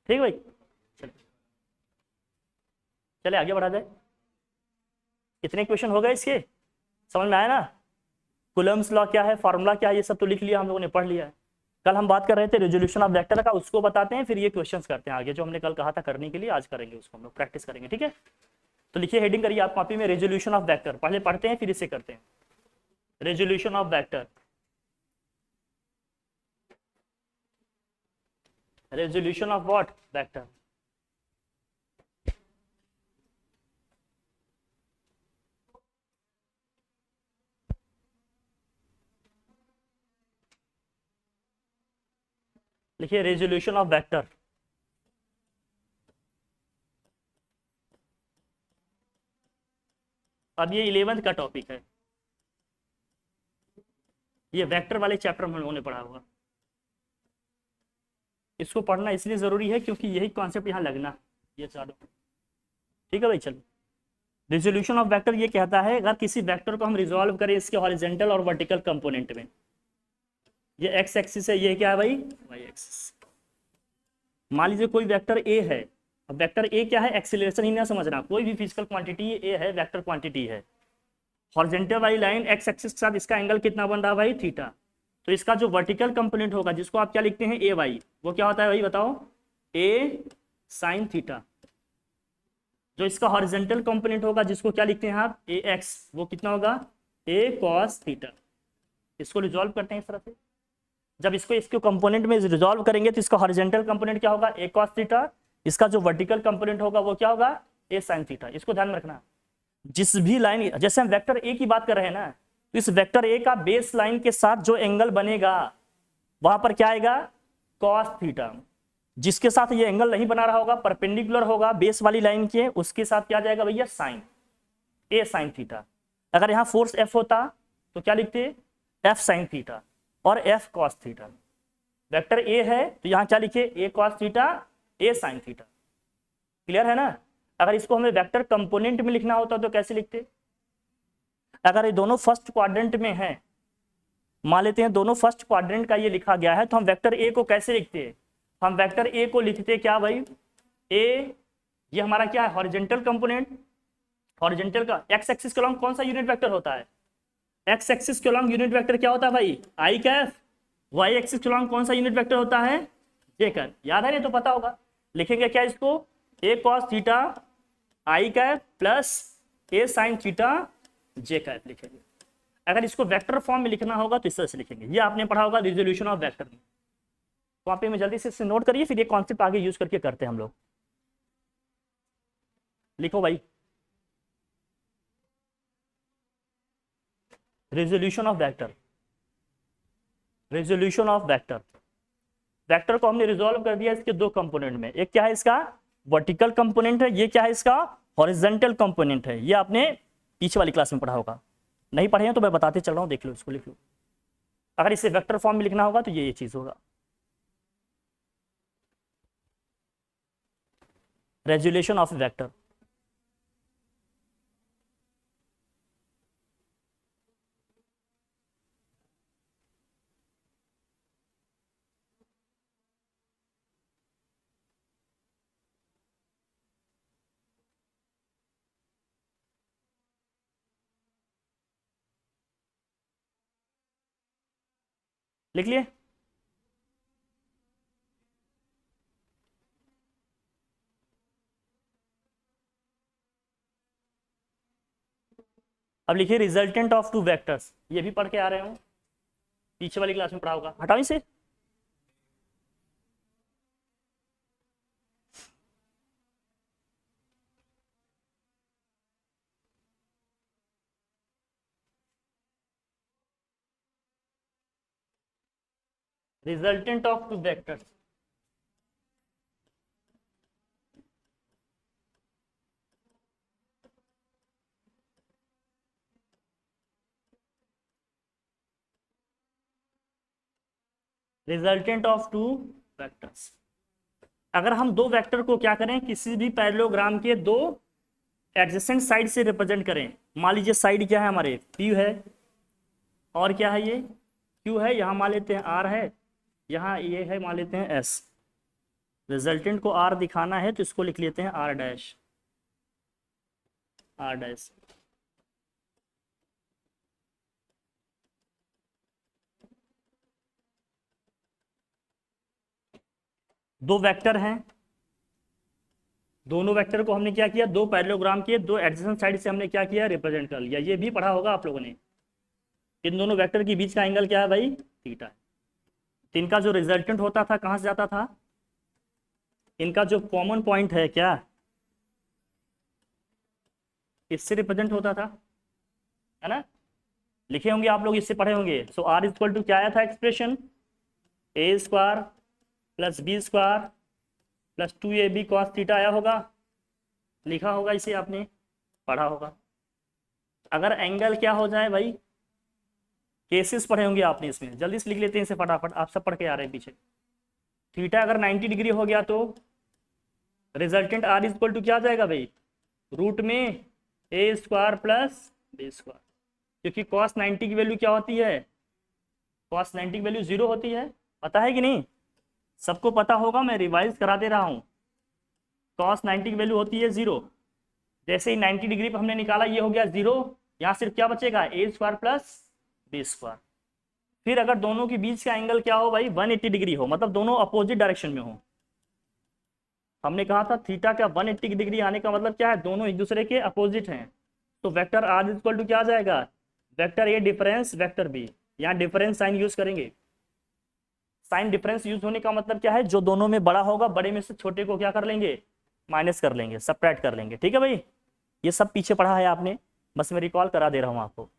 ठीक भाई, चले चले आगे बढ़ा जाए। कितने क्वेश्चन हो गए इसके, समझ में आया ना? कूलम्ब्स लॉ क्या है, फार्मूला क्या है, ये सब तो लिख लिया हम लोगों ने, पढ़ लिया है। कल हम बात कर रहे थे रेजोल्यूशन ऑफ वेक्टर का, उसको बताते हैं, फिर ये क्वेश्चंस करते हैं आगे जो हमने कल कहा था करने के लिए, आज करेंगे उसको हम लोग, प्रैक्टिस करेंगे। ठीक है, तो लिखिए, हेडिंग करिए आप कॉपी में, रेजोल्यूशन ऑफ वेक्टर। पहले पढ़ते हैं फिर इसे करते हैं। Resolution of vector, resolution of what, vector. लिखिए रेजोल्यूशन ऑफ वेक्टर। अब ये 11th का टॉपिक है, ये वेक्टर वाले चैप्टर में हम लोगों ने पढ़ा होगा। इसको पढ़ना इसलिए जरूरी है क्योंकि यही कॉन्सेप्ट यहाँ लगना, ये चारों। ठीक है भाई, चलो। रेजोल्यूशन ऑफ वेक्टर ये कहता है अगर किसी वेक्टर को हम रिजॉल्व करें इसके हॉरिजॉन्टल और वर्टिकल कंपोनेंट में, ये एक्स एक्सिस है, ये क्या है भाई, वाई एक्सिस। मान लीजिए कोई वेक्टर ए है, अब वेक्टर ए क्या है, एक्सीलरेशन ही ना समझना, कोई भी फिजिकल क्वांटिटी ए है, वेक्टर क्वांटिटी है। हॉरिजॉन्टल वाली लाइन एक्स एक्सिस के साथ इसका एंगल कितना बन रहा है भाई, थीटा। तो इसका जो वर्टिकल कंपोनेंट होगा जिसको आप क्या लिखते हैं, ए वाई, वो क्या होता है भाई बताओ, ए साइन थीटा। जो इसका हॉरिजॉन्टल कंपोनेंट होगा जिसको क्या लिखते हैं आप, ए एक्स, वो कितना होगा, ए कॉस थीटा। इसको रिजॉल्व करते हैं इस तरह से। जब इसको इसके कंपोनेंट में रिजॉल्व करेंगे तो इसका हॉरिजॉन्टल कंपोनेंट क्या होगा, ए कॉस थीटा। इसका जो वर्टिकल कंपोनेंट होगा वो क्या होगा, ए साइन थीटा। इसको ध्यान में रखना। जिस भी लाइन, जैसे हम वेक्टर ए की बात कर रहे हैं ना, तो इस वेक्टर ए का बेस लाइन के साथ जो एंगल बनेगा वहां पर क्या आएगा, कॉस थीटा। जिसके साथ ये एंगल नहीं बना रहा होगा, परपेंडिकुलर होगा बेस वाली लाइन के, उसके साथ क्या जाएगा भैया, साइन, ए साइन थीटा। अगर यहाँ फोर्स एफ होता तो क्या लिखते, एफ साइन थीटा और F cos theta. Vector A है तो यहाँ क्या लिखे, ए कॉस थीटा, ए साइन थीटा। क्लियर है ना? अगर इसको हमें वेक्टर कंपोनेंट में लिखना होता तो कैसे लिखते, अगर ये दोनों फर्स्ट क्वाड्रेंट में है, मान लेते हैं दोनों फर्स्ट क्वाड्रेंट का ये लिखा गया है, तो हम वेक्टर ए को कैसे लिखते हैं, हम वेक्टर ए को लिखते क्या भाई, ए, ये हमारा क्या है, हॉरिजॉन्टल कंपोनेंट। हॉरिजॉन्टल का एक्स एक्सिस के अलॉन्ग कौन सा यूनिट वेक्टर होता है, एक्स एक्सिस के अलॉन्ग यूनिट वेक्टर क्या होता है भाई, आई कैफ। वाई एक्सिस के अलॉन्ग कौन सा यूनिट वेक्टर होता है, जे कैफ। याद है नहीं तो पता होगा, लिखेंगे क्या इसको, ए कॉस थीटा आई कैफ प्लस ए साइन थीटा जे कैफ लिखेंगे। अगर इसको वेक्टर फॉर्म में लिखना होगा तो इस तरह से लिखेंगे। ये आपने पढ़ा होगा रिजोल्यूशन ऑफ वेक्टर में, कॉपी में जल्दी से इसे नोट करिए, फिर ये कॉन्सेप्ट आगे यूज करके करते हैं हम लोग। लिखो भाई, resolution of vector. Resolution of vector, vector को हमने रिजोल्व कर दिया इसके दो कंपोनेंट में, एक क्या है इसका वर्टिकल कंपोनेंट है, ये क्या है इसका हॉरिजॉन्टल कंपोनेंट है। ये आपने पीछे वाली क्लास में पढ़ा होगा, नहीं पढ़े हैं तो मैं बताते चल रहा हूँ, देख लो इसको, लिख लो। अगर इसे वेक्टर फॉर्म में लिखना होगा तो ये चीज होगा, रेजोल्यूशन ऑफ वेक्टर। लिख लिए, अब लिखिए रिजल्टेंट ऑफ टू वेक्टर्स, ये भी पढ़ के आ रहे हो, पीछे वाली क्लास में पढ़ा होगा, हटाओ इसे। Resultant of two vectors, resultant of two vectors. अगर हम दो वेक्टर को क्या करें, किसी भी पैरेललोग्राम के दो एडजेसेंट साइड से रिप्रेजेंट करें, मान लीजिए साइड क्या है हमारे, पी है, और क्या है ये क्यू है, यहाँ मान लेते हैं आर है, यहाँ ये है मान लेते हैं एस। रिजल्टेंट को आर दिखाना है तो इसको लिख लेते हैं आर डैश, आर डैश। दो वेक्टर हैं, दोनों वेक्टर को हमने क्या किया, दो पैरेललोग्राम किए, दो एडजेसेंट साइड से हमने क्या किया, रिप्रेजेंट कर लिया। ये भी पढ़ा होगा आप लोगों ने। इन दोनों वेक्टर के बीच का एंगल क्या है भाई, थीटा है। तो इनका जो रिजल्टेंट होता था कहाँ से जाता था, इनका जो कॉमन पॉइंट है क्या, इससे रिप्रेजेंट होता था, है ना। लिखे होंगे आप लोग, इससे पढ़े होंगे। सो आर इक्वल टू क्या आया था expression, a square plus b square plus 2ab cos theta आया होगा, लिखा होगा इसे आपने, पढ़ा होगा। अगर एंगल क्या हो जाए भाई, केसेस पढ़े होंगे आपने इसमें, जल्दी से लिख लेते हैं इसे फटाफट, आप सब पढ़ के आ रहे हैं पीछे। थीटा अगर 90 डिग्री हो गया तो रिजल्टेंट आर इक्वल टू क्या आ जाएगा भाई, रूट में ए स्क्वायर प्लस बी स्क्वायर, क्योंकि कॉस 90 की वैल्यू क्या होती है, कॉस 90 की वैल्यू 0 होती है, पता है कि नहीं, सबको पता होगा, मैं रिवाइज करा दे रहा हूँ। कॉस 90 की वैल्यू होती है 0, जैसे ही 90 डिग्री पर हमने निकाला ये हो गया 0, यहाँ सिर्फ क्या बचेगा, ए स्क्वायर प्लस बी स्क्वायर। फिर अगर दोनों के बीच का एंगल क्या हो भाई, 180 डिग्री हो, मतलब दोनों अपोजिट डायरेक्शन में हो। हमने कहा था थीटा का 180 डिग्री आने का मतलब क्या है, दोनों एक दूसरे के अपोजिट हैं। तो वेक्टर आर इक्वल टू क्या आ जाएगा, vector A difference vector B, यहाँ डिफरेंस साइन यूज करेंगे। साइन डिफरेंस यूज होने का मतलब क्या है, जो दोनों में बड़ा होगा बड़े में से छोटे को क्या कर लेंगे, माइनस कर लेंगे, सबट्रैक्ट कर लेंगे। ठीक है भाई, ये सब पीछे पढ़ा है आपने, बस मैं रिकॉल करा दे रहा हूँ आपको,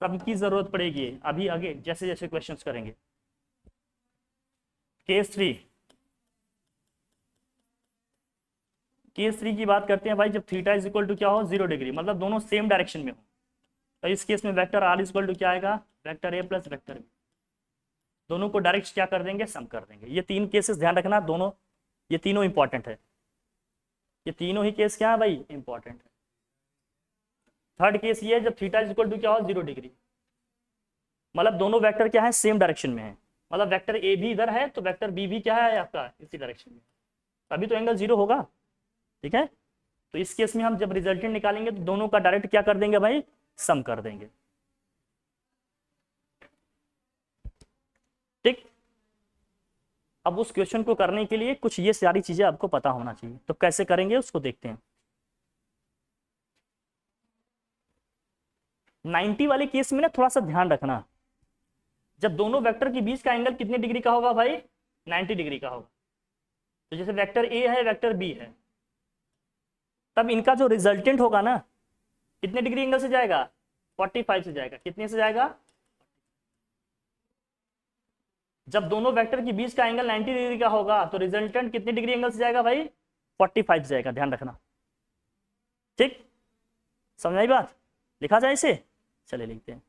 सबकी जरूरत पड़ेगी अभी आगे जैसे जैसे क्वेश्चंस करेंगे। केस 3, केस 3 की बात करते हैं भाई, जब थीटा इज इक्वल टू क्या हो, 0 डिग्री, मतलब दोनों सेम डायरेक्शन में हो। तो इस केस में वेक्टर आर इक्वल टू क्या आएगा, vector A plus vector B, दोनों को डायरेक्ट क्या कर देंगे, सम कर देंगे। ये 3 केसेस ध्यान रखना, दोनों ये तीनों इंपॉर्टेंट है, ये तीनों ही केस क्या है भाई, इंपॉर्टेंट है। थर्ड केस ये है जब थीटा इज इक्वल टू क्या हो, 0 डिग्री, मतलब दोनों वेक्टर क्या है, सेम डायरेक्शन में है, मतलब वेक्टर ए भी इधर है तो वेक्टर बी भी क्या है आपका, इसी डायरेक्शन में, तभी तो एंगल 0 होगा। ठीक है, तो इस केस में हम जब रिजल्टेंट निकालेंगे तो दोनों का डायरेक्ट क्या कर देंगे भाई, सम कर देंगे। ठीक, अब उस क्वेश्चन को करने के लिए कुछ ये सारी चीजें आपको पता होना चाहिए, तो कैसे करेंगे उसको देखते हैं। 90 वाले केस में ना थोड़ा सा ध्यान रखना, जब दोनों वेक्टर के बीच का एंगल कितने डिग्री का होगा भाई, 90 डिग्री का होगा। तो जैसे वेक्टर ए है वेक्टर बी है, तब इनका जो रिजल्टेंट होगा ना कितने डिग्री एंगल से जाएगा, 45 से जाएगा। कितने से जाएगा, जब दोनों वेक्टर के बीच का एंगल 90 डिग्री का होगा तो रिजल्टेंट कितने डिग्री एंगल से जाएगा भाई, 45 से जाएगा, ध्यान रखना। ठीक, समझ आई बात, लिखा जाए इसे, चले लिखते हैं।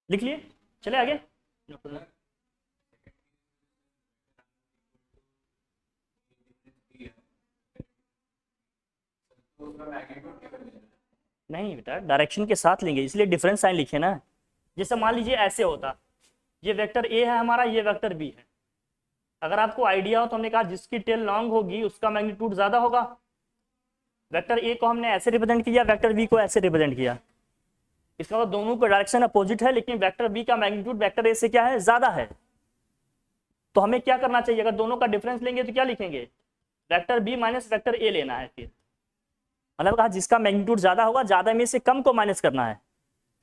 लिख लिए, चले आगे। नहीं बेटा, डायरेक्शन के साथ लेंगे, इसलिए डिफरेंस साइन लिखे ना। जैसे मान लीजिए ऐसे होता, ये वेक्टर ए है हमारा, ये वेक्टर बी है। अगर आपको आइडिया हो तो हमने कहा जिसकी टेल लॉन्ग होगी उसका मैग्नीट्यूड ज्यादा होगा। वेक्टर ए को हमने ऐसे रिप्रेजेंट किया, वेक्टर बी को ऐसे रिप्रेजेंट किया, इसका मतलब दोनों का डायरेक्शन अपोजिट है, लेकिन वेक्टर बी का मैग्नीट्यूड वेक्टर ए से क्या है, ज्यादा है। तो हमें क्या करना चाहिए, अगर दोनों का डिफरेंस लेंगे तो क्या लिखेंगे, vector B minus vector A लेना है। फिर मतलब कहा जिसका मैग्नीट्यूड ज्यादा होगा, ज्यादा में से कम को माइनस करना है।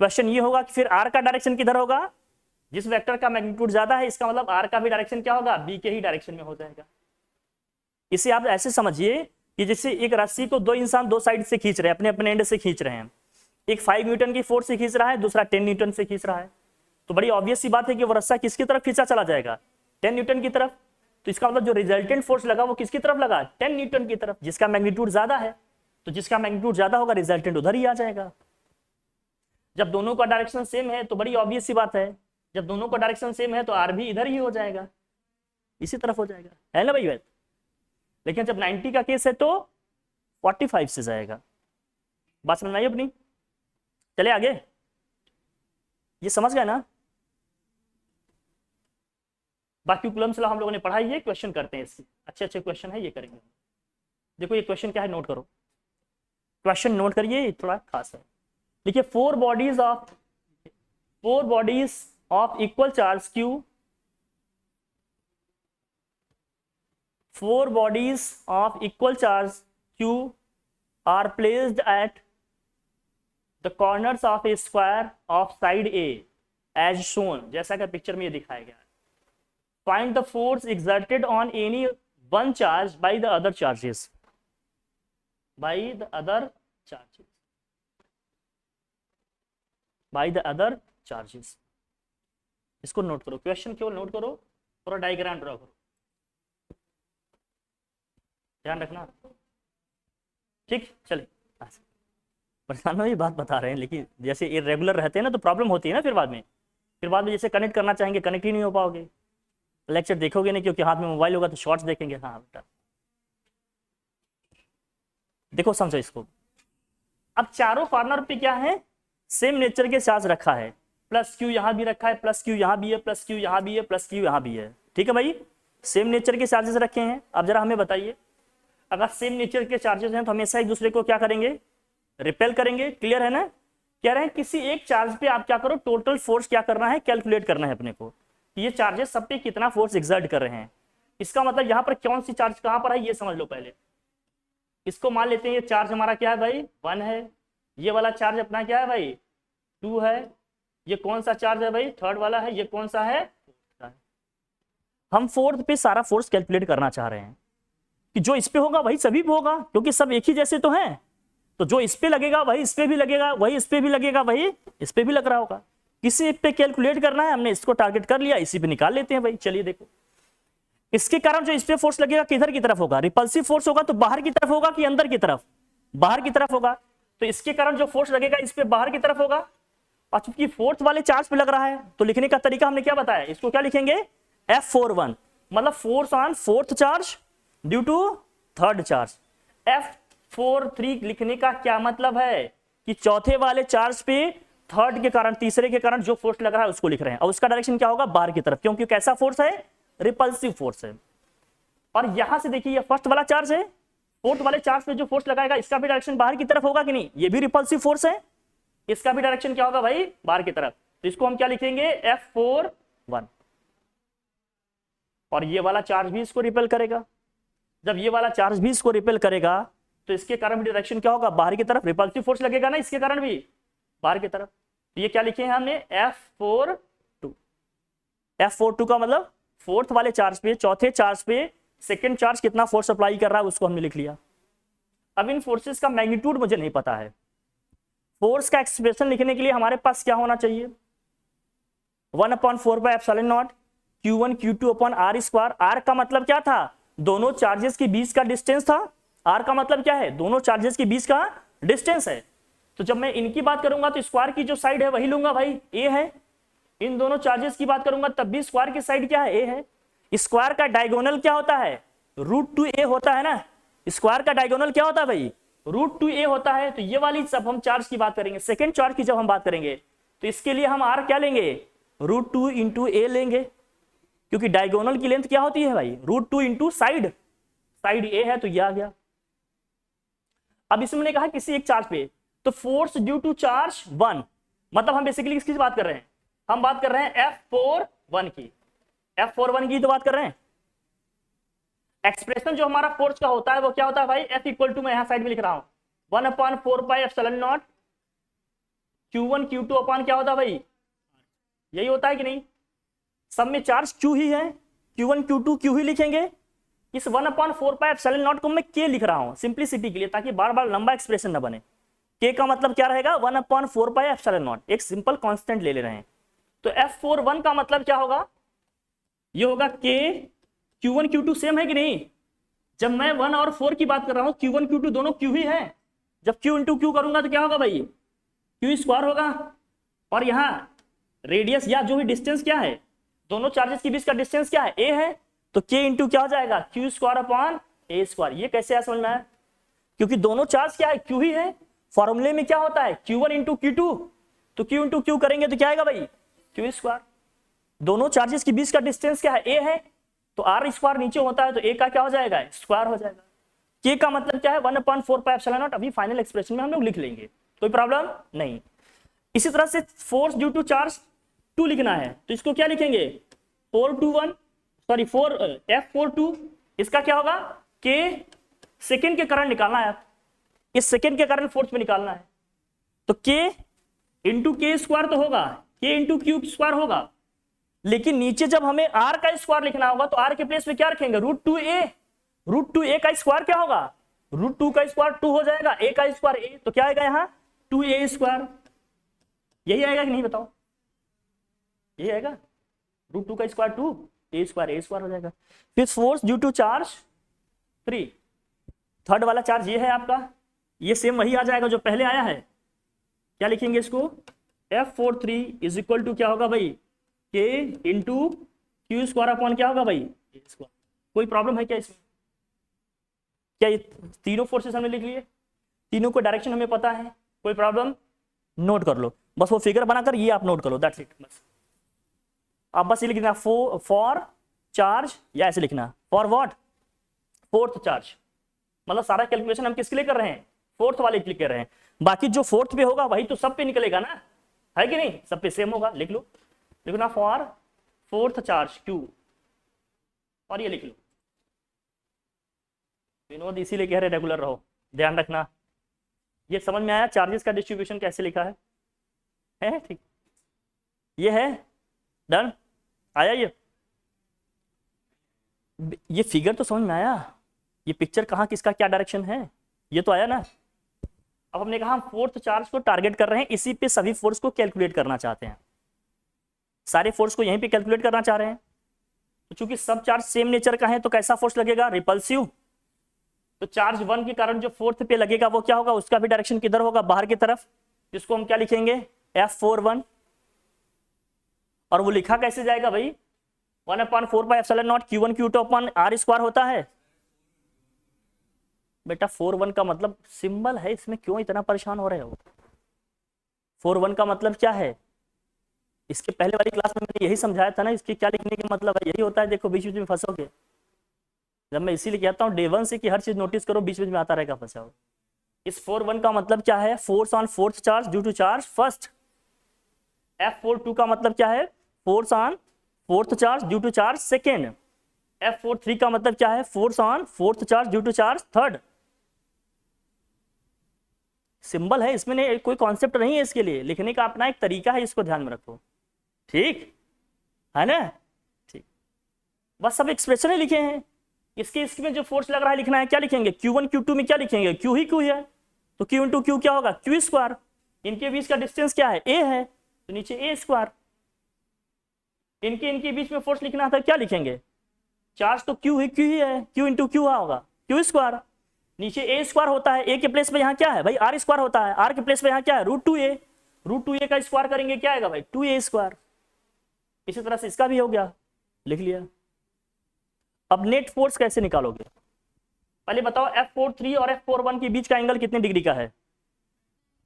क्वेश्चन ये होगा कि फिर आर का डायरेक्शन किधर होगा, जिस वेक्टर का मैग्नीट्यूड ज्यादा है इसका मतलब आर का भी डायरेक्शन क्या होगा, बी के ही डायरेक्शन में हो जाएगा। इसे आप ऐसे समझिए कि जैसे एक रस्सी को दो इंसान दो साइड से खींच रहे हैं, अपने अपने एंड से खींच रहे हैं, एक 5 न्यूटन की फोर्स से खींच रहा है, दूसरा 10 न्यूटन से खींच रहा है, तो बड़ी ऑब्वियस सी बात है कि वो रस्सा किसकी तरफ खींचा चला जाएगा, 10 न्यूटन की तरफ। तो इसका मतलब जो रिजल्टेंट फोर्स लगा वो किसकी तरफ लगा, 10 न्यूटन की तरफ, जिसका मैग्नीट्यूड ज्यादा है। तो जिसका मैग्नीट्यूड ज्यादा होगा रिजल्टेंट उधर ही आ जाएगा। जब दोनों का डायरेक्शन सेम है तो बड़ी ऑब्वियस सी बात है, जब दोनों का डायरेक्शन सेम है तो आर भी इधर ही हो जाएगा, इसी तरफ हो जाएगा, है ना भाई। लेकिन जब 90 का केस है तो 45 से जाएगा। बात समझ में आई अपनी? चले आगे, ये समझ गए ना। बाकी कूलम्ब्स लॉ हम लोगों ने पढ़ा ही है, क्वेश्चन करते हैं इससे, अच्छे अच्छे क्वेश्चन है ये करेंगे। देखो ये क्वेश्चन क्या है, नोट करो, क्वेश्चन नोट करिए, थोड़ा खास है। देखिए four bodies of equal charge Q, 4 bodies of equal charge Q are placed at the corners of a square of side A as shown, जैसा कि पिक्चर में ये दिखाया गया है। Find the force exerted on any one charge by the other charges. By the other charges. इसको note करो, question केवल नोट करो, थोड़ा डायग्राम ड्रॉ करो, ध्यान रखना, ठीक। चले परेशान ये बात बता रहे हैं, लेकिन जैसे इरेगुलर रहते हैं ना तो प्रॉब्लम होती है ना, फिर बाद में जैसे कनेक्ट करना चाहेंगे कनेक्ट ही नहीं हो पाओगे, लेक्चर देखोगे नहीं, क्योंकि हाथ में मोबाइल होगा तो शॉर्ट्स देखेंगे। हाँ बेटा देखो समझो इसको, अब चारों कॉर्नर पे क्या है, सेम नेचर के चार्ज रखा है, प्लस Q यहाँ भी रखा है, प्लस Q यहाँ भी है, प्लस Q यहाँ भी है, प्लस Q यहाँ भी है, ठीक है भाई, सेम नेचर के चार्जेस रखे हैं। अब जरा हमें बताइए, अगर सेम नेचर के चार्जेस हैं तो हमेशा एक दूसरे को क्या करेंगे, रिपेल करेंगे, क्लियर है ना। कह रहे हैं किसी एक चार्ज पे आप क्या करो, टोटल फोर्स क्या करना है, कैलकुलेट करना है अपने को, ये चार्जेस सब पे कितना फोर्स एक्सर्ट कर रहे हैं। इसका मतलब यहाँ पर कौन सी चार्ज कहाँ पर है ये समझ लो पहले। इसको मान लेते हैं ये चार्ज हमारा क्या है भाई, 1 है, ये वाला चार्ज अपना क्या है भाई 2 है, ये कौन सा चार्ज है भाई 3rd वाला है, ये कौन सा है 4th है। हम 4th पे सारा फोर्स कैलकुलेट करना चाह रहे हैं कि जो इस पे होगा वही सभी पे होगा, क्योंकि सब एक ही जैसे तो हैं, तो जो इस पे लगेगा वही इस पे भी लगेगा, वही इस पे भी लगेगा, वही इस पे भी लग रहा होगा। किसी एक पे कैलकुलेट करना है, हमने इसको टारगेट कर लिया, इसी पे निकाल लेते हैं भाई। चलिए देखो, इसके कारण जो इस पे फोर्स लगेगा किधर की तरफ होगा, रिपल्सिव फोर्स होगा तो बाहर की तरफ होगा कि अंदर की तरफ, बाहर की तरफ होगा। तो इसके कारण जो फोर्स लगेगा इस पे बाहर की तरफ होगा, और चूंकि 4th वाले चार्ज पे लग रहा है तो लिखने का तरीका हमने क्या बताया, इसको क्या लिखेंगे F41, मतलब force on 4th charge due to 3rd charge. F43 लिखने का क्या मतलब है कि चौथे वाले चार्ज पे 3rd के कारण, तीसरे के कारण जो फोर्स लग रहा है उसको लिख रहे हैं, और उसका डायरेक्शन क्या होगा बाहर की तरफ, क्योंकि कैसा फोर्स है, रिपल्सिव फोर्स है। और यहां से देखिए ये 1st वाला चार्ज है, 4th वाले चार्ज पे जो फोर्स लगाएगा इसका भी डायरेक्शन बाहर की तरफ होगा कि नहीं, ये भी रिपल्सिव फोर्स है, इसका भी डायरेक्शन क्या होगा भाई बाहर की तरफ। तो इसको हम क्या लिखेंगे F41, और ये वाला चार्ज भी इसको रिपेल करेगा। जब ये वाला चार्ज भी इसको रिपेल करेगा तो इसके कारण भी डायरेक्शन क्या होगा बाहर की तरफ, रिपल्सिव फोर्स लगेगा ना इसके कारण भी बाहर की तरफ। तो ये क्या लिखे हैं हमने F42। F42 का मतलब 4th वाले चार्ज पे, चौथे चार्ज पे 2nd चार्ज कितना फोर्स अप्लाई कर रहा है उसको हमने लिख लिया। अब इन फोर्सेस का मैग्नीट्यूड मुझे नहीं पता है, फोर्स का एक्सप्रेशन लिखने के लिए हमारे पास क्या होना चाहिए, 1/4πε0 Q1 Q2 upon R square. R का मतलब क्या था, दोनों चार्जेस के बीच का डिस्टेंस था। R का मतलब क्या है, दोनों चार्जेस के बीच का डिस्टेंस है। तो जब मैं इनकी बात करूंगा तो स्क्वायर की जो साइड है वही लूंगा भाई, A है। इन दोनों चार्जेस की बात करूंगा तब भी स्क्वायर की साइड क्या है, A है। स्क्वायर का डायगोनल क्या होता है, √2a होता है ना, स्क्वायर का डायगोनल क्या होता है भाई, √2a होता है। तो ये वाली जब हम चार्ज की बात करेंगे, 2nd चार्ज की जब हम बात करेंगे तो इसके लिए हम R क्या लेंगे, √2 × a लेंगे, क्योंकि डायगोनल की लेंथ क्या होती है भाई, √2 × साइड, साइड A है तो ये आ गया। अब इसमें मैंने कहा किसी एक चार्ज पे, तो फोर्स ड्यू टू चार्ज 1, मतलब हम बेसिकली किसकी बात कर रहे हैं, हम बात कर रहे हैं F41 की, F41 की तो बात कर रहे हैं। एक्सप्रेशन जो हमारा फोर्स का होता है वो क्या होता है भाई, F इक्वल टू, मैं यहां साइड में लिख रहा हूं 1/4πε0 Q1 Q2 अपॉन क्या होता है भाई, यही होता है कि नहीं। सब में चार्ज Q ही है, Q1 Q2 Q ही लिखेंगे। इस 1/4πε0 को मैं K लिख रहा हूं सिंप्लिसिटी के लिए, ताकि बार बार लंबा एक्सप्रेशन ना बने। k का मतलब क्या रहेगा 1/4 पाई एप्सिलॉन नॉट, एक सिंपल कांस्टेंट ले रहे हैं। तो F41 का मतलब क्या होगा, ये होगा k, Q1 Q2 सेम है कि नहीं, जब मैं 1 और 4 की बात कर रहा हूं Q1 Q2 दोनों Q ही है, जब Q इंटू Q करूंगा तो क्या होगा भाई, Q स्क्वायर होगा। और यहाँ रेडियस या जो भी डिस्टेंस क्या है, दोनों चार्जेस के बीच का डिस्टेंस क्या है, a है, तो k इंटू क्या हो जाएगा Q square upon a square. ये कैसे है समझ में आया, क्योंकि दोनों चार्ज क्या है Q ही है, फॉर्मूले में क्या होता है Q1 इंटू Q2, तो Q इंटू Q करेंगे तो क्या आएगा भाई Q स्क्वायर। दोनों चार्जेस के बीच का डिस्टेंस क्या है a है, तो r स्क्वायर नीचे होता है तो a का क्या हो जाएगा स्क्वायर हो जाएगा। k का मतलब क्या है 1/4 पाई एप्सिलॉन नॉट, अभी फाइनल एक्सप्रेशन में हम लोग लिख लेंगे, कोई प्रॉब्लम नहीं। इसी तरह से फोर्स ड्यू टू चार्ज 2 लिखना है, तो इसको क्या लिखेंगे 4F42, इसका क्या होगा k सेकेंड के करंट निकालना है, इस सेकेंड के करंट फोर्स में निकालना है, तो k इंटू के स्क्वायर तो होगा, k इंटू क्यू स्क्वायर होगा, लेकिन नीचे जब हमें r का स्क्वायर लिखना होगा तो r के प्लेस पे क्या रखेंगे √2a, √2a का स्क्वायर क्या होगा, √2 का स्क्वायर 2 हो जाएगा, a का स्क्वायर a, तो क्या आएगा यहाँ 2a स्क्वायर, यही आएगा कि नहीं बताओ, यही आएगा, √2 का स्क्वायर 2, a स्क्वायर हो जाएगा। फिर force due to charge 3, third वाला चार्ज ये है आपका, ये सेम वही आ जाएगा जो पहले आया है, क्या लिखेंगे इसको F43 इज इक्वल टू क्या होगा भाई k into Q square upon क्या होगा भाई a स्क्वायर। कोई प्रॉब्लम है क्या इसमें, क्या ये तीनों फोर्सेस हमने लिख लिए, तीनों को डायरेक्शन हमें पता है, कोई प्रॉब्लम, नोट कर लो बस, वो फिगर बनाकर ये आप नोट कर लो, दैट्स इट बस। आप बस ये लिखना फॉर चार्ज, या ऐसे लिखना फॉर व्हाट फोर्थ चार्ज, मतलब सारा कैलकुलेशन हम किसके लिए कर रहे हैं फोर्थ वाले के लिए कर रहे हैं, बाकी जो फोर्थ पे होगा वही तो सब पे निकलेगा ना, है कि नहीं, सब पे सेम होगा, लिख लो, लिखना फॉर फोर्थ चार्ज Q, और ये लिख लो विनोद, इसीलिए कह रहे रेगुलर रहो, ध्यान रखना। ये समझ में आया चार्जेस का डिस्ट्रीब्यूशन कैसे लिखा है ठीक, ये है डन, आया ये फिगर तो समझ में आया, ये पिक्चर कहाँ किसका क्या डायरेक्शन है ये तो आया ना। अब हमने कहा हम फोर्थ चार्ज को टारगेट कर रहे हैं, इसी पे सभी फोर्स को कैलकुलेट करना चाहते हैं, सारे फोर्स को यहीं पे कैलकुलेट करना चाह रहे हैं, तो चूंकि सब चार्ज सेम नेचर का है तो कैसा फोर्स लगेगा रिपल्सिव, तो चार्ज 1 के कारण जो फोर्थ पे लगेगा वो क्या होगा, उसका भी डायरेक्शन किधर होगा बाहर की तरफ, जिसको हम क्या लिखेंगे F41, और वो लिखा कैसे जाएगा भाई 1/4 pi epsilon not Q1 Q2 upon r square होता है। बेटा 4-1 का मतलब सिंबल है, इसमें क्यों इतना परेशान हो रहे हो, 4-1 का मतलब क्या है, इसके पहले वाली क्लास में मैंने यही समझाया था ना, इसके क्या लिखने का मतलब है, यही होता है, देखो बीच बीच में फंसोगे, जब मैं इसीलिए कहता हूँ डे 1 से कि हर चीज नोटिस करो, बीच बीच में आता रहेगा फंसा। इस 4-1 का मतलब क्या है, force on fourth charge due to charge first. F42 का मतलब क्या है, force on fourth charge due to charge second. F43 का मतलब क्या है, force on fourth charge due to charge third. Symbol है, इसमें नहीं, कोई कॉन्सेप्ट नहीं है, इसके लिए लिखने का अपना एक तरीका है, इसको ध्यान में रखो, ठीक है ना, ठीक, बस सब एक्सप्रेशन ही लिखे हैं, इसमें जो फोर्स लग रहा है लिखना है, क्या लिखेंगे Q1 Q2 में क्या लिखेंगे, Q ही Q है, तो Q इंटू Q क्या होगा Q स्क्वायर, इनके बीच का डिस्टेंस क्या है A है, तो नीचे A स्क्वायर, इनके बीच में फोर्स लिखना था, क्या लिखेंगे, चार्ज तो Q ही है, Q इंटू Q होगा Q स्क्वायर, नीचे A स्क्वायर होता है, A के प्लेस पे यहाँ क्या है भाई R स्क्वायर होता है, R के प्लेस पे यहाँ क्या है √2a का स्क्वायर करेंगे क्या आएगा भाई 2a स्क्वायर। इसी तरह से इसका भी हो गया, लिख लिया। अब नेट फोर्स कैसे निकालोगे, पहले बताओ F43 और F41 के बीच का एंगल कितने डिग्री का है,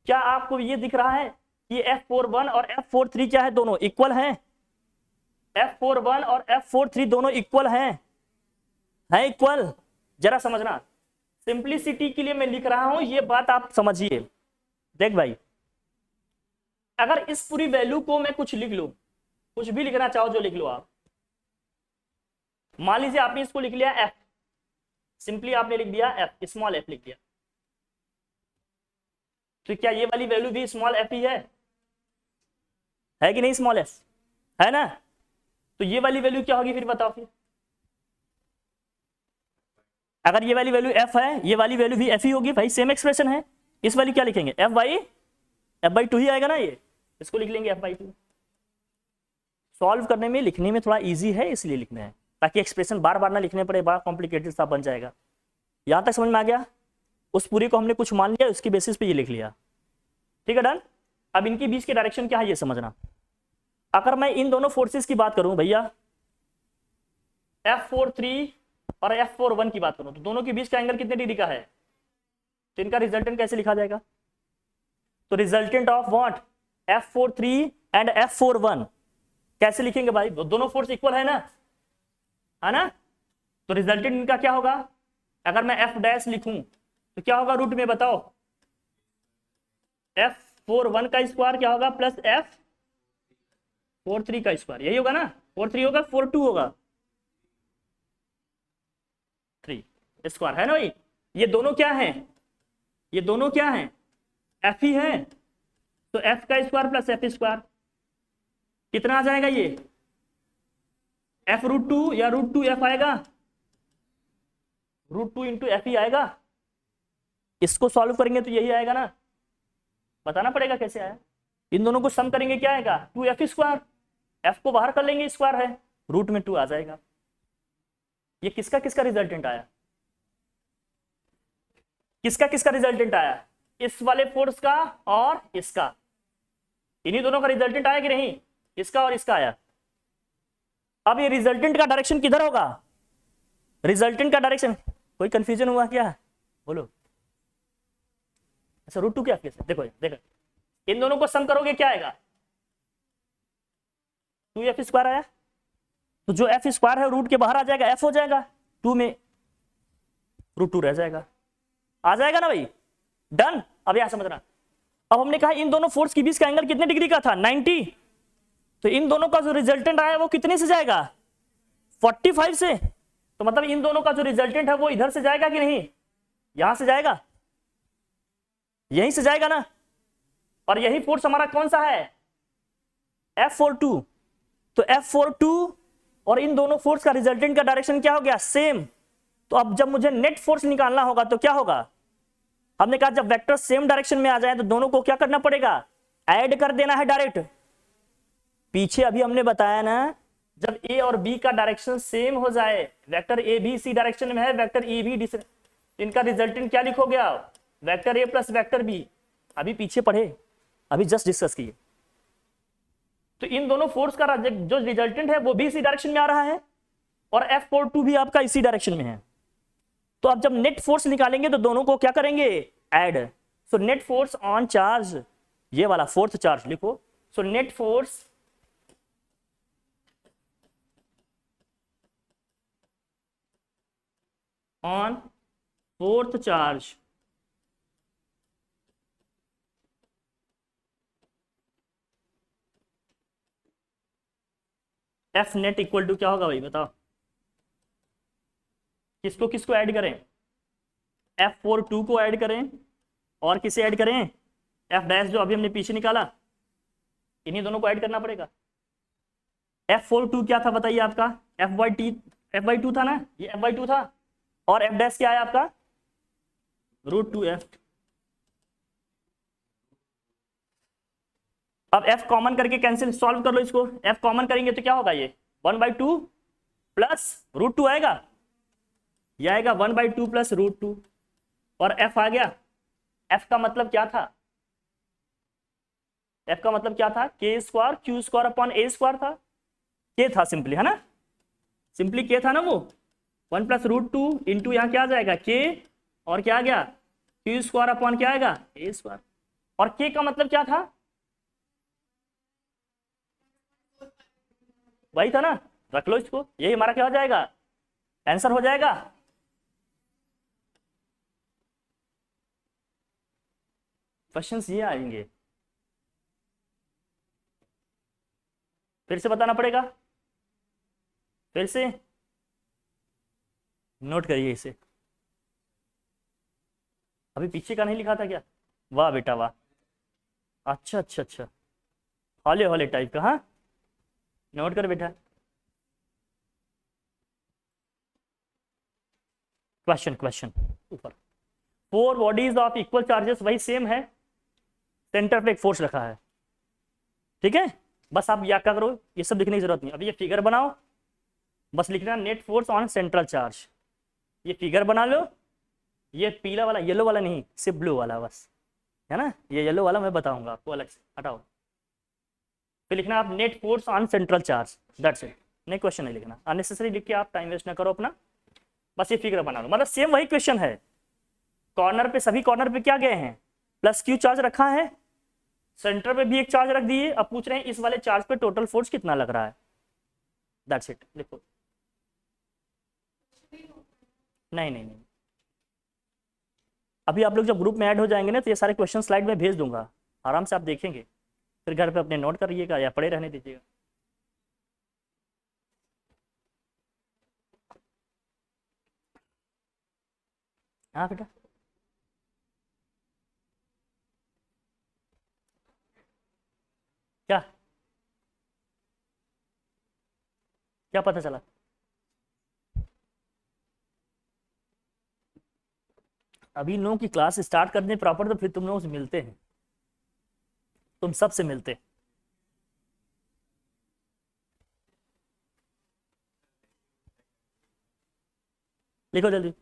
क्या आपको ये दिख रहा है कि F41 और F43 क्या है, दोनों इक्वल हैं, F41 और F43 दोनों इक्वल हैं, इक्वल, जरा समझना, सिंपलिसिटी के लिए मैं लिख रहा हूं, ये बात आप समझिए। देख भाई, अगर इस पूरी वैल्यू को मैं कुछ लिख लूं, कुछ भी लिखना चाहो जो लिख लो आप, मान लीजिए आपने इसको लिख लिया F, सिंपली आपने लिख दिया F, स्मॉल f लिख दिया, तो क्या ये वाली वैल्यू भी स्मॉल f ही है कि नहीं, स्मॉल f है ना, तो ये वाली वैल्यू क्या होगी फिर बताओ, फिर अगर ये वाली वैल्यू f है, ये वाली वैल्यू भी f ही होगी भाई, सेम एक्सप्रेशन है, इस वाली क्या लिखेंगे, F/2 ही आएगा ना, ये इसको लिख लेंगे F/2। सॉल्व करने में लिखने में थोड़ा इजी है इसलिए लिखना है, ताकि एक्सप्रेशन बार बार ना लिखने पड़े, बड़ा कॉम्प्लिकेटेड सा बन जाएगा। यहां तक समझ में आ गया? उस पूरी को हमने कुछ मान लिया, उसकी बेसिस पे ये लिख लिया, ठीक है, डन। अब इनके बीच के डायरेक्शन क्या है ये समझना। अगर मैं इन दोनों फोर्सेस की बात करूं भैया, F43 और F41 की बात करूं, तो दोनों के बीच का एंगल कितने डिग्री का है, तो इनका रिजल्टेंट कैसे लिखा जाएगा, तो resultant of what, F43 and F41 कैसे लिखेंगे भाई, दोनों फोर्स इक्वल है ना, तो रिजल्टेंट इनका क्या होगा, अगर मैं F' लिखूं तो क्या होगा रूट में बताओ, F41 का स्क्वायर क्या होगा प्लस F43 का स्क्वायर, यही होगा ना, 43 होगा 42 होगा 3 स्क्वायर, है ना भाई। ये दोनों क्या है, ये दोनों क्या है, F ही है, तो F का स्क्वायर प्लस F स्क्वायर कितना आ जाएगा, ये F√2 या √2F आएगा, √2 इंटू F ही आएगा। इसको सॉल्व करेंगे तो यही आएगा ना, बताना पड़ेगा कैसे आया। इन दोनों को सम करेंगे क्या आएगा, 2F स्क्वायर, F को बाहर कर लेंगे, स्क्वायर है, रूट में 2 आ जाएगा। ये किसका किसका रिजल्टेंट आया, किसका किसका रिजल्टेंट आया, इस वाले फोर्स का और इसका, इन्हीं दोनों का रिजल्टेंट आया कि नहीं, इसका और इसका आया। अब ये रिजल्टेंट का डायरेक्शन किधर होगा, रिजल्टेंट का डायरेक्शन, कोई कंफ्यूजन हुआ क्या, बोलो। अच्छा √2 क्या केस है, देखो देखो, इन दोनों को सम करोगे क्या आएगा, 2F स्क्वायर आया, तो जो F स्क्वायर है रूट के बाहर आ जाएगा, F हो जाएगा, 2 में √2 रह जाएगा, आ जाएगा ना भाई, डन। अब यहां समझना, अब हमने कहा इन दोनों फोर्स के बीच का एंगल कितने डिग्री का था, 90, तो इन दोनों का जो रिजल्टेंट आया वो कितने से जाएगा, 45 से, तो मतलब इन दोनों का जो रिजल्टेंट है वो इधर से जाएगा कि नहीं, यहां से जाएगा, यहीं से जाएगा ना, और यही फोर्स हमारा कौन सा है, F42, तो F42 और इन दोनों फोर्स का रिजल्टेंट का डायरेक्शन क्या हो गया, सेम। तो अब जब मुझे नेट फोर्स निकालना होगा तो क्या होगा, हमने कहा जब वेक्टर सेम डायरेक्शन में आ जाए तो दोनों को क्या करना पड़ेगा, ऐड कर देना है डायरेक्ट। पीछे अभी हमने बताया ना, जब ए और बी का डायरेक्शन सेम हो जाए, वेक्टर ए भी सी डायरेक्शन में है, वेक्टर ए भी इनका रिजल्टेंट क्या लिखोगे आप, vector A plus vector B, अभी पीछे पढ़े, अभी जस्ट डिस्कस किए। तो इन दोनों फोर्स का जो रिजल्टेंट है वो भी इसी डायरेक्शन में आ रहा है, और F42 भी आपका इसी डायरेक्शन में है। तो अब जब नेट फोर्स निकालेंगे तो दोनों को क्या करेंगे, add. So net force on charge, ये वाला फोर्थ चार्ज लिखो, so net force on fourth charge F net equal to क्या होगा भाई बताओ, किसको किसको ऐड करें, F42 को ऐड करें, और किसे ऐड करें, F' जो अभी हमने पीछे निकाला, इन्हीं दोनों को ऐड करना पड़ेगा। F42 क्या था बताइए आपका, F/2 था ना, ये F/2 था, और F' क्या है आपका, √2F। अब F कॉमन करके कैंसिल, सॉल्व कर लो इसको, F कॉमन करेंगे तो क्या होगा, ये 1/2 प्लस √2 आएगा, ये आएगा 1/2 प्लस √2, और F आ गया। F का मतलब क्या था, F का मतलब क्या था, k² Q² अपॉन A² था, K था सिंपली, है ना, सिंपली K था ना वो, 1 प्लस √2 इंटू यहाँ क्या आ जाएगा K, और क्या आ गया Q² अपॉन क्या आएगा A², और K का मतलब क्या था, वही था ना, रख लो इसको, यही हमारा क्या हो जाएगा, आंसर हो जाएगा। क्वेश्चंस ये आएंगे, फिर से बताना पड़ेगा, फिर से नोट करिए इसे, अभी पीछे का नहीं लिखा था क्या, वाह बेटा वाह, अच्छा अच्छा अच्छा, हौले हौले टाइप का, हाँ नोट कर बेटा। क्वेश्चन क्वेश्चन ऊपर, 4 बॉडीज ऑफ इक्वल चार्जेस, वही सेम है, सेंटर पे एक फोर्स रखा है, ठीक है। बस आप या क्या करो, ये सब लिखने की जरूरत नहीं, अभी ये फिगर बनाओ, बस लिखना net force on central charge, ये फिगर बना लो, ये पीला वाला, येलो वाला नहीं, सिर्फ ब्लू वाला बस, है ना, ये येलो वाला मैं बताऊंगा आपको अलग से, हटाओ। फिर लिखना आप net force on central charge, that's it, नहीं क्वेश्चन नहीं लिखना, अननेसेसरी लिख के आप टाइम वेस्ट ना करो अपना, बस ये फिगर बना लो, मतलब सेम वही क्वेश्चन है, कॉर्नर पे, सभी कॉर्नर पे क्या गए हैं, प्लस क्यू चार्ज रखा है, सेंटर पे भी एक चार्ज रख दिए, अब पूछ रहे हैं इस वाले चार्ज पे टोटल फोर्स कितना लग रहा है, दैट्स इट, लिखो। नहीं नहीं नहीं, अभी आप लोग जब ग्रुप में ऐड हो जाएंगे ना तो ये सारे क्वेश्चन स्लाइड में भेज दूंगा, आराम से आप देखेंगे, फिर घर पे अपने नोट करिएगा या पढ़े रहने दीजिएगा। हाँ बेटा, क्या क्या पता चला, अभी इन लोगों की क्लास स्टार्ट करने प्रॉपर तो फिर तुम लोग से मिलते हैं, तुम सबसे मिलते हैं। लिखो जल्दी,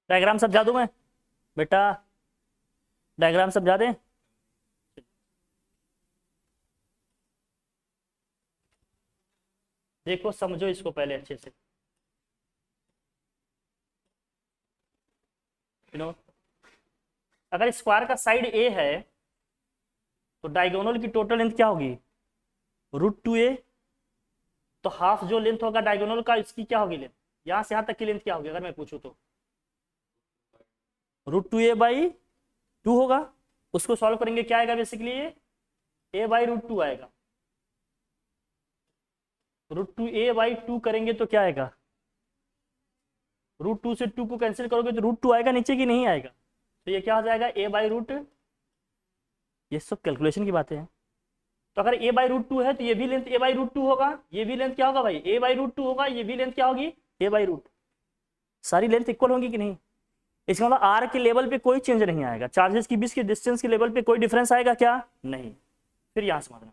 डायग्राम समझा दूं मैं बेटा, डायग्राम समझा दें, देखो समझो इसको पहले अच्छे से, यू नो, अगर स्क्वायर का साइड ए है तो डायगोनल की टोटल लेंथ क्या होगी, √2a, तो हाफ जो लेंथ होगा डायगोनल का, इसकी क्या होगी लेंथ, यहां से यहां तक की लेंथ क्या होगी, अगर मैं पूछूं तो √2a/2 होगा, उसको सॉल्व करेंगे क्या आएगा, बेसिकली ये a/√2 आएगा, √2a/2 करेंगे तो क्या आएगा, √2 से 2 को कैंसिल करोगे तो √2 आएगा नीचे की नहीं आएगा, तो ये क्या हो जाएगा a/√, ये सब कैलकुलेशन की बातें हैं, तो अगर a/√2 है तो ये भी लेंथ a/√2 होगा, ये भी लेंथ क्या होगा भाई a/√2 होगा, ये भी लेंथ क्या होगी a/√, सारी लेंथ इक्वल होगी कि नहीं, इसका मतलब आर के लेवल पे कोई चेंज नहीं आएगा, चार्जेस के बीच के डिस्टेंस के लेवल पे कोई डिफरेंस आएगा क्या, नहीं। फिर यहां समझना,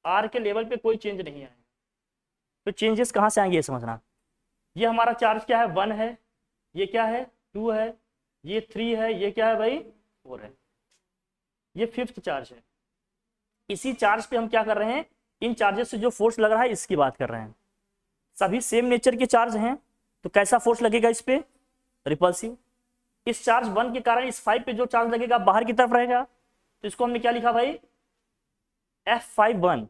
आर के लेवल पे कोई चेंज नहीं आएगा, तो चेंजेस कहां से आएंगे ये समझना, ये हमारा चार्ज क्या है 1 है, ये क्या है 2 है, ये 3 है, ये क्या है भाई 4 है, ये 5th चार्ज है, इसी चार्ज पे हम क्या कर रहे हैं, इन चार्जेस से जो फोर्स लग रहा है इसकी बात कर रहे हैं, सभी सेम नेचर के चार्ज हैं, तो कैसा फोर्स लगेगा इस पे, रिपल्सिव, इस चार्ज 1 के कारण इस 5 पे जो चार्ज लगेगा बाहर की तरफ रहेगा, तो इसको हमने क्या लिखा भाई F5(1),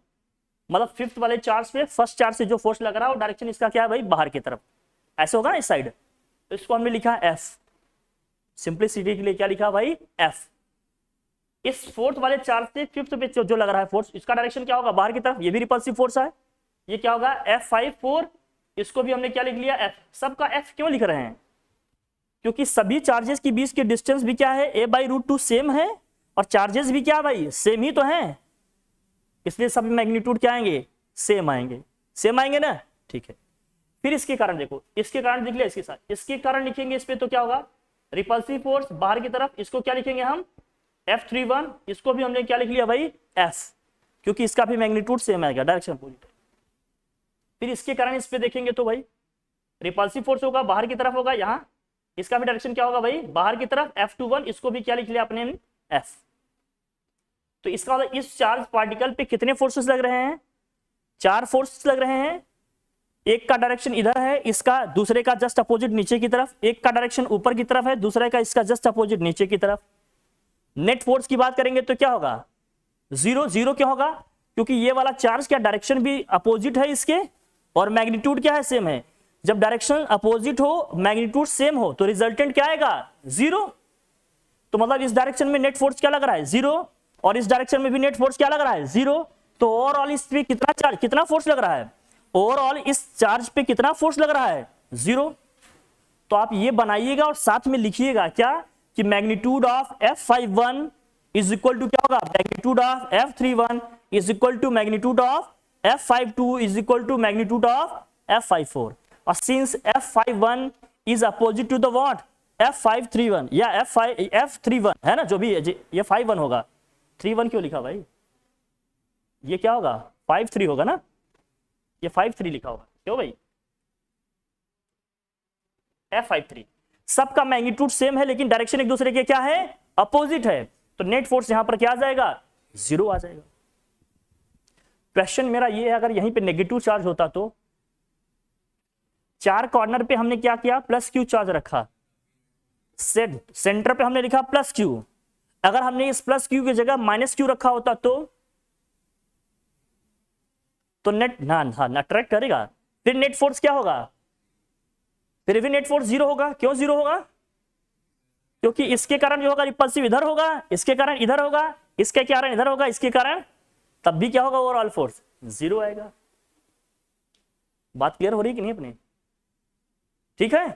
मतलब 5th वाले चार्ज पे फर्स्ट चार्ज से जो फोर्स लग रहा है वो डायरेक्शन इसका क्या है भाई बाहर की तरफ, ऐसे होगा ना इस साइड, तो इसको हमने लिखा F, सिंपलिसिटी के लिए क्या लिखा भाई F, इस 4th वाले चार्ज से 5th पे जो लग रहा है फोर्स, इसका डायरेक्शन क्या होगा बाहर की तरफ, ये भी रिपल्सिव फोर्स है, ये क्या होगा F5(4), इसको भी हमने क्या लिख लिया F, सबका F क्यों लिख रहे हैं, क्योंकि सभी चार्जेस के बीच के डिस्टेंस भी क्या है a/√2 सेम है, और चार्जेस भी क्या भाई सेम ही तो हैं, इसलिए सभी मैग्नीट्यूड क्या आएंगे सेम आएंगे, सेम आएंगे ना, ठीक है। फिर इसके कारण देखो, इसके कारण लिख लिया, इसके साथ इसके कारण लिखेंगे इस पे तो क्या होगा रिपल्सिव फोर्स बाहर की तरफ, इसको क्या लिखेंगे हम F31, इसको भी हमने क्या लिख लिया भाई F, क्योंकि इसका भी मैग्नीट्यूड सेम आएगा, डायरेक्शन अपोजिट। फिर इसके कारण इस पे देखेंगे तो भाई रिपल्सिव फोर्स होगा बाहर की तरफ होगा, यहाँ इसका भी डायरेक्शन क्या होगा भाई बाहर की तरफ F21, इसको भी क्या लिख लिया अपने F, तो इसका मतलब इस चार्ज पार्टिकल पे कितने फोर्सेस लग रहे हैं, 4 फोर्सेस लग रहे हैं, एक का डायरेक्शन इधर है, इसका दूसरे का जस्ट अपोजिट नीचे की तरफ, एक का डायरेक्शन ऊपर की तरफ है, दूसरे का इसका जस्ट अपोजिट नीचे की तरफ। नेट फोर्स की बात करेंगे तो क्या होगा 0, 0 क्या होगा, क्योंकि ये वाला चार्ज क्या डायरेक्शन भी अपोजिट है इसके, और मैग्नीट्यूड क्या है सेम है, जब डायरेक्शन अपोजिट हो मैग्नीट्यूड सेम हो तो रिजल्टेंट क्या आएगा 0, तो मतलब इस डायरेक्शन में नेट फोर्स क्या लग रहा है 0, और इस डायरेक्शन में भी नेट फोर्स क्या लग रहा है 0, तो ओवरऑल इस पे कितना चार्ज, कितना फोर्स लग रहा है, ओवरऑल इस चार्ज पे कितना फोर्स लग रहा है, 0। तो आप ये बनाइएगा और साथ में लिखिएगा क्या कि magnitude of F51 is equal to क्या होगा, magnitude of F31 is equal to magnitude of F52 is equal to magnitude of F54। और since F51 is opposite to the what, F531 या F31 है ना, जो भी है ये 51 होगा, 31 क्यों लिखा भाई, ये क्या होगा 53 होगा ना, ये 53 लिखा होगा क्यों भाई, F53। सबका मैग्नीट्यूड सेम है लेकिन डायरेक्शन एक दूसरे के क्या है, अपोजिट है, तो नेट फोर्स यहां पर क्या आ जाएगा, 0 आ जाएगा। क्वेश्चन मेरा ये है, अगर यहीं पे नेगेटिव चार्ज होता तो, चार कॉर्नर पे हमने क्या किया, प्लस क्यू चार्ज रखा, सेंटर पे हमने लिखा प्लस क्यू, अगर हमने इस प्लस क्यू की जगह माइनस क्यू रखा होता तो नेट ना अट्रैक्ट करेगा, फिर नेट फोर्स क्या होगा, फिर भी नेट फोर्स 0 होगा। क्यों 0 होगा, क्योंकि इसके कारण जो होगा रिपल्सिव इधर होगा, इसके कारण इधर होगा, इसके कारण इधर होगा, इसके कारण तब भी क्या होगा, ओवरऑल फोर्स 0 आएगा। बात क्लियर हो रही कि नहीं अपने, ठीक है।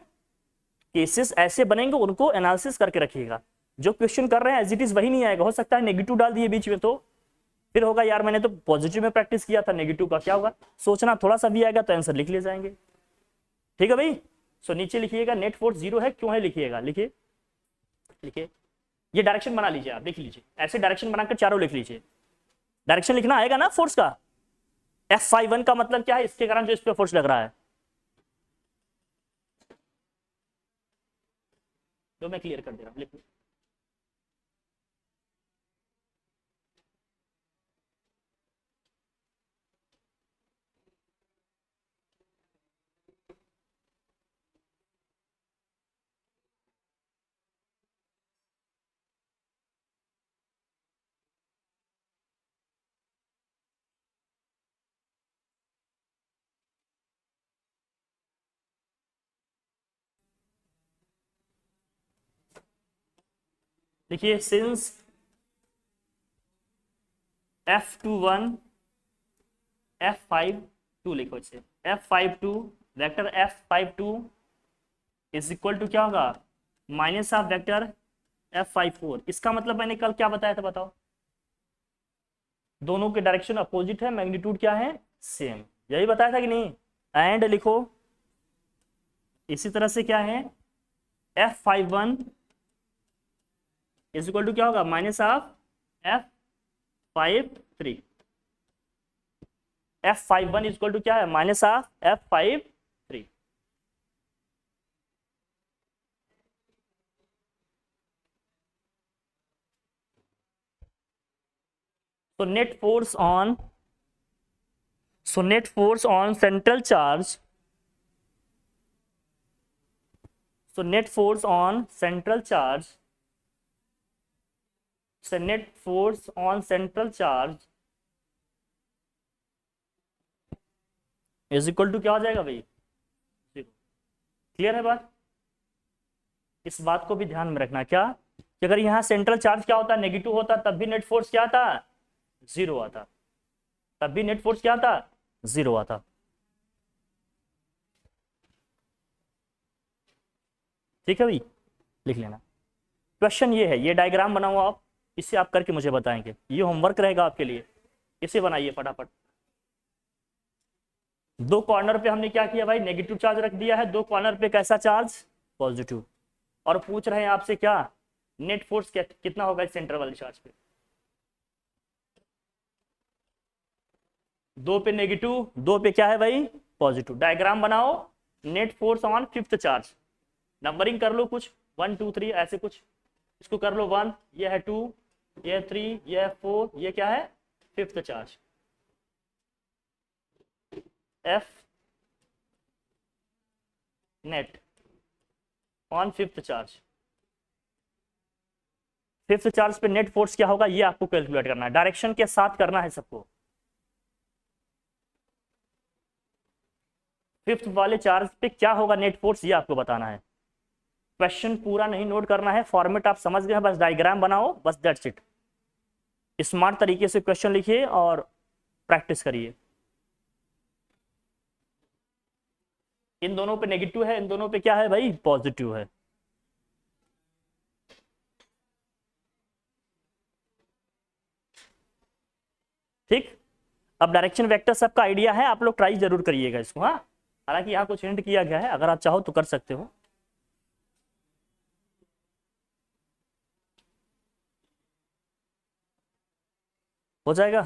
केसेस ऐसे बनेंगे, उनको एनालिसिस करके रखिएगा, जो क्वेश्चन कर रहे हैं एज इट इज वही नहीं आएगा, हो सकता है नेगेटिव डाल दिए बीच में तो फिर होगा यार मैंने तो पॉजिटिव में प्रैक्टिस किया था, नेगेटिव का क्या होगा, सोचना थोड़ा सा भी आएगा तो आंसर लिख ले जाएंगे, ठीक है भाई। सो नीचे लिखिएगा नेट फोर्स 0 है, क्यों है लिखिएगा, लिखिए लिखिए, ये डायरेक्शन बना लीजिए, आप लिख लीजिए, ऐसे डायरेक्शन बनाकर चारों लिख लीजिए, डायरेक्शन लिखना आएगा ना फोर्स का। F51 का मतलब क्या है, इसके कारण जो इस पे फोर्स लग रहा है, तो मैं क्लियर कर दे रहा हूं, लिखिए। देखिए सिंस F21 F52 लिखो इसे, F52 vector F52 is equal to क्या होगा, माइनस ऑफ वेक्टर F54। इसका मतलब मैंने कल क्या बताया था बताओ, दोनों के डायरेक्शन अपोजिट है, मैग्नीट्यूड क्या है सेम, यही बताया था कि नहीं। एंड लिखो इसी तरह से क्या है, F51 इज इक्वल टू क्या होगा, minus of F53। F51 is equal to क्या है, minus of F53। So net force on central charge. So net force on central charge. So net force on central charge is equal to क्या हो जाएगा भाई, clear है बात। इस बात को भी ध्यान में रखना क्या कि अगर यहाँ सेंट्रल चार्ज क्या होता, नेगेटिव होता, तब भी नेट फोर्स क्या था, 0 आता, तब भी नेट फोर्स क्या था, 0 आता। ठीक है भाई, लिख लेना। क्वेश्चन ये है, ये डायग्राम बनाओ आप, इसे आप करके मुझे बताएंगे, ये होमवर्क रहेगा आपके लिए, इसे बनाइए फटाफट। दो कॉर्नर पे हमने क्या किया भाई, नेगेटिव चार्ज रख दिया है, दो कॉर्नर पे कैसा चार्ज, पॉजिटिव, और पूछ रहे हैं आपसे क्या, नेट फोर्स कितना होगा इस सेंटर वाले चार्ज पे। दो पे नेगेटिव, दो पे क्या है भाई, पॉजिटिव। डायग्राम बनाओ, net force on fifth charge, numbering कर लो कुछ 1 2 3 ऐसे कुछ, इसको कर लो 1, ये है 2, ये है 3, ये है 4, ये क्या है fifth charge. F net on fifth charge, fifth charge पे नेट फोर्स क्या होगा ये आपको कैलकुलेट करना है, डायरेक्शन के साथ करना है सबको। फिफ्थ वाले चार्ज पे क्या होगा नेट फोर्स ये आपको बताना है। क्वेश्चन पूरा नहीं नोट करना है, फॉर्मेट आप समझ गए, बस डायग्राम बनाओ, बस दैट्स इट। स्मार्ट तरीके से क्वेश्चन लिखिए और प्रैक्टिस करिए। इन दोनों पे नेगेटिव है, इन दोनों पे क्या है भाई, पॉजिटिव है। ठीक, अब डायरेक्शन वेक्टर सबका आइडिया है, आप लोग ट्राई जरूर करिएगा इसको। हाँ, हालांकि यहाँ कुछ हिंट किया गया है, अगर आप चाहो तो कर सकते हो। हो जाएगा।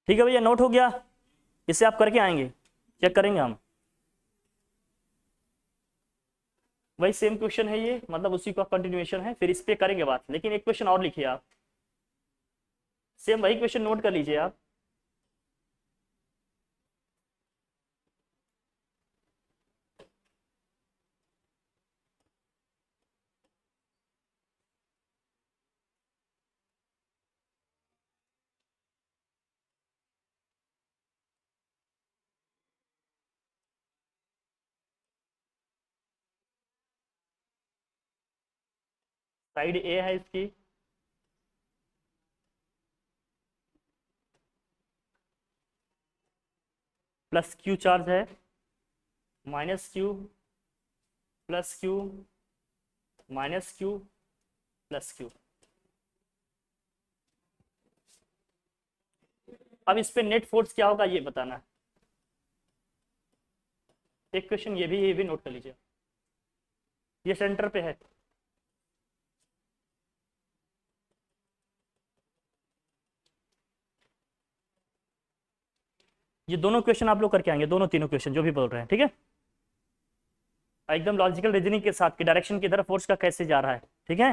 ठीक है भैया, नोट हो गया। इससे आप करके आएंगे, चेक करेंगे हम। वही सेम क्वेश्चन है ये, मतलब उसी का कंटिन्यूएशन है, फिर इस पे करेंगे बात। लेकिन एक क्वेश्चन और लिखिए आप, सेम वही क्वेश्चन नोट कर लीजिए आप। साइड ए है इसकी, प्लस क्यू चार्ज है, minus Q, plus Q, minus Q, plus Q. अब इस पे नेट फोर्स क्या होगा ये बताना है। एक क्वेश्चन ये भी नोट कर लीजिए। ये सेंटर पे है, ये दोनों क्वेश्चन आप लोग करके आएंगे, दोनों तीनों क्वेश्चन जो भी बोल रहे हैं, ठीक है। एकदम लॉजिकल रीजनिंग के साथ कि डायरेक्शन किधर फोर्स का कैसे जा रहा है, ठीक है।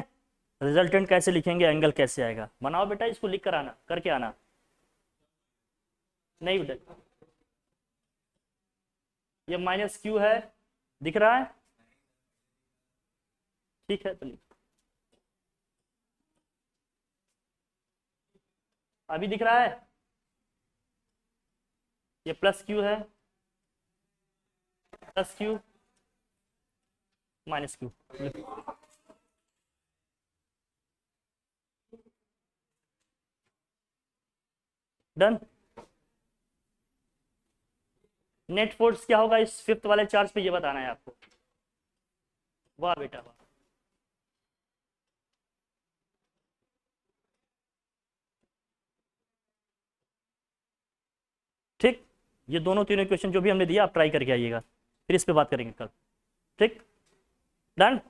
रिजल्टेंट कैसे लिखेंगे, एंगल कैसे आएगा, बनाओ बेटा, इसको लिख कर आना, करके आना। नहीं बेटा, ये माइनस क्यू है, दिख रहा है, ठीक है तो लिख। अभी दिख रहा है, ये प्लस क्यू है, plus Q, minus Q. Done. Net force क्या होगा इस फिफ्थ वाले चार्ज पे, ये बताना है आपको। वाह बेटा वाह। ठीक, ये दोनों तीनों क्वेश्चन जो भी हमने दिया आप ट्राई करके आइएगा, फिर इस पे बात करेंगे कल। ठीक, डन।